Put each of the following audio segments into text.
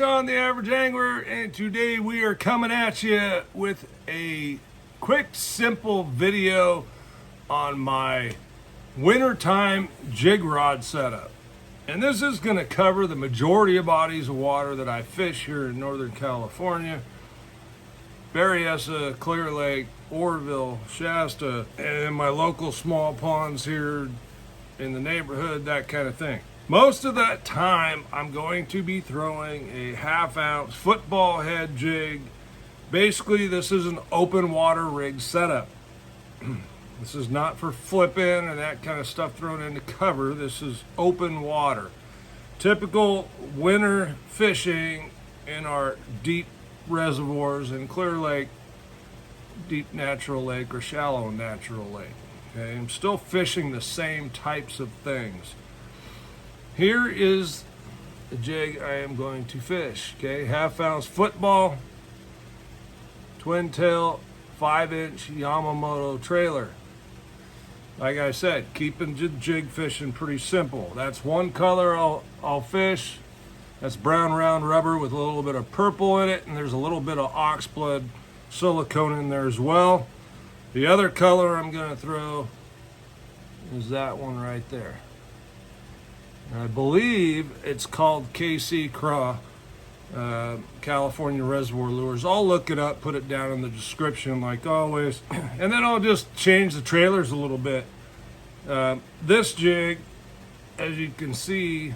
Sean the Average Angler, and today we are coming at you with a quick, simple video on my wintertime jig rod setup. And this is going to cover the majority of bodies of water that I fish here in Northern California. Berryessa, Clear Lake, Oroville, Shasta, and my local small ponds here in the neighborhood, that kind of thing. Most of that time, I'm going to be throwing a 1/2 ounce football head jig. Basically, this is an open water rig setup. This is not for flipping and that kind of stuff thrown into cover. This is open water. Typical winter fishing in our deep reservoirs in Clear Lake, deep natural lake, or shallow natural lake. Okay, I'm still fishing the same types of things. Here is the jig I am going to fish. Okay, 1/2 ounce football, twin tail, 5-inch Yamamoto trailer. Like I said, keeping jig fishing pretty simple. That's one color I'll fish. That's brown round rubber with a little bit of purple in it, and there's a little bit of oxblood silicone in there as well. The other color I'm going to throw is that one right there. I believe it's called KC Craw, California Reservoir Lures. I'll look it up, put it down in the description like always, and then I'll just change the trailers a little bit. This jig, as you can see,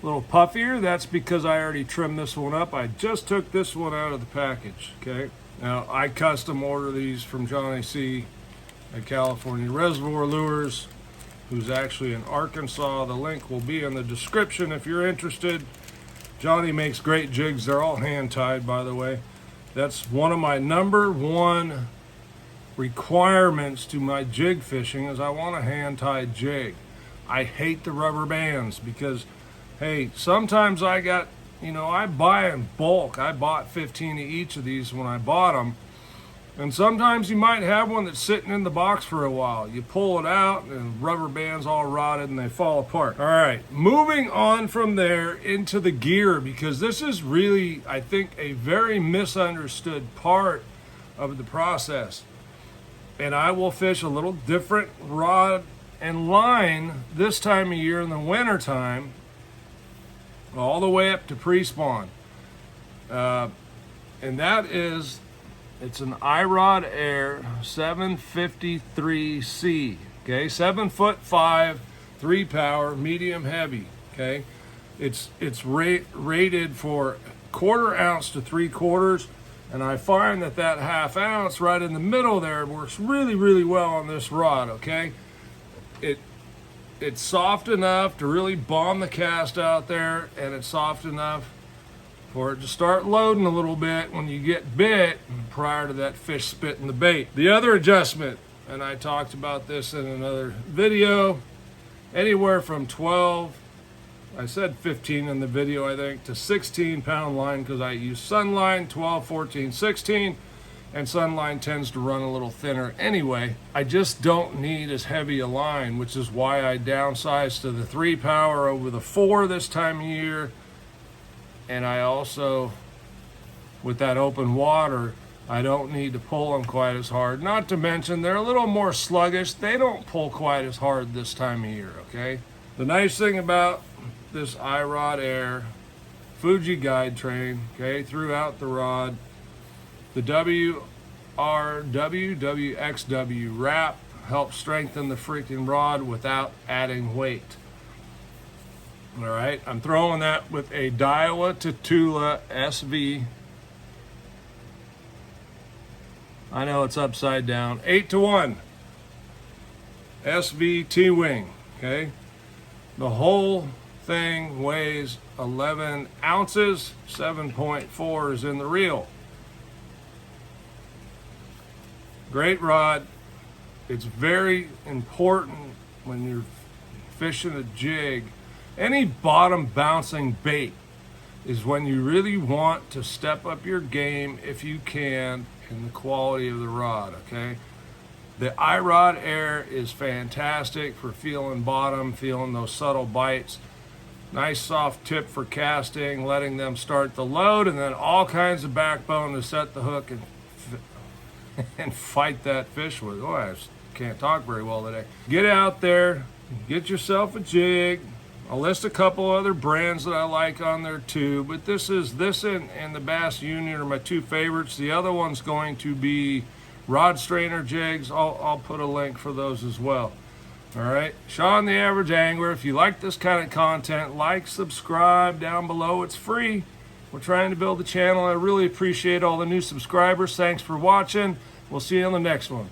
a little puffier. That's because I already trimmed this one up. I just took this one out of the package. Okay, now I custom order these from Johnny C at California Reservoir Lures, who's actually in Arkansas. The link will be in the description if you're interested. Johnny makes great jigs. They're all hand tied, by the way. That's one of my number one requirements to my jig fishing, is I want a hand tied jig. I hate the rubber bands because, hey, sometimes I got, I buy in bulk. I bought 15 of each of these when I bought them. And sometimes you might have one that's sitting in the box for a while. You pull it out and rubber band's all rotted and they fall apart. All right, moving on from there into the gear, because this is really, I think, a very misunderstood part of the process. And I will fish a little different rod and line this time of year in the winter time, all the way up to pre-spawn. And that is, it's an Irod Air 753C, okay, 7'5", 3 power, medium heavy, okay. It's rated for 1/4 ounce to 3/4, and I find that 1/2 ounce right in the middle there works really, really well on this rod, okay. It's soft enough to really bomb the cast out there, and it's soft enough for it to start loading a little bit when you get bit prior to that fish spitting the bait. The other adjustment, and I talked about this in another video, anywhere from 12, I said 15 in the video I think, to 16 pound line, because I use Sunline 12, 14, 16, and Sunline tends to run a little thinner anyway. I just don't need as heavy a line, which is why I downsized to the 3 power over the 4 this time of year. And I also, with that open water, I don't need to pull them quite as hard. Not to mention, they're a little more sluggish. They don't pull quite as hard this time of year, okay? The nice thing about this Irod Air Fuji guide train, okay, throughout the rod, the WRWWXW wrap helps strengthen the freaking rod without adding weight. All right, I'm throwing that with a Daiwa Tatula SV. I know it's upside down. 8-to-1 SV T-wing, okay? The whole thing weighs 11 ounces, 7.4 is in the reel. Great rod. It's very important when you're fishing a jig. Any bottom bouncing bait is when you really want to step up your game, if you can, in the quality of the rod, okay? The Irod Air is fantastic for feeling bottom, feeling those subtle bites. Nice soft tip for casting, letting them start the load, and then all kinds of backbone to set the hook and fight that fish with. Oh, I can't talk very well today. Get out there, get yourself a jig. I'll list a couple other brands that I like on there too, but this and the Bass Union are my two favorites. The other one's going to be Rod Strainer jigs. I'll put a link for those as well. All right, Sean the Average Angler. If you like this kind of content, like, subscribe down below. It's free. We're trying to build the channel. I really appreciate all the new subscribers. Thanks for watching. We'll see you on the next one.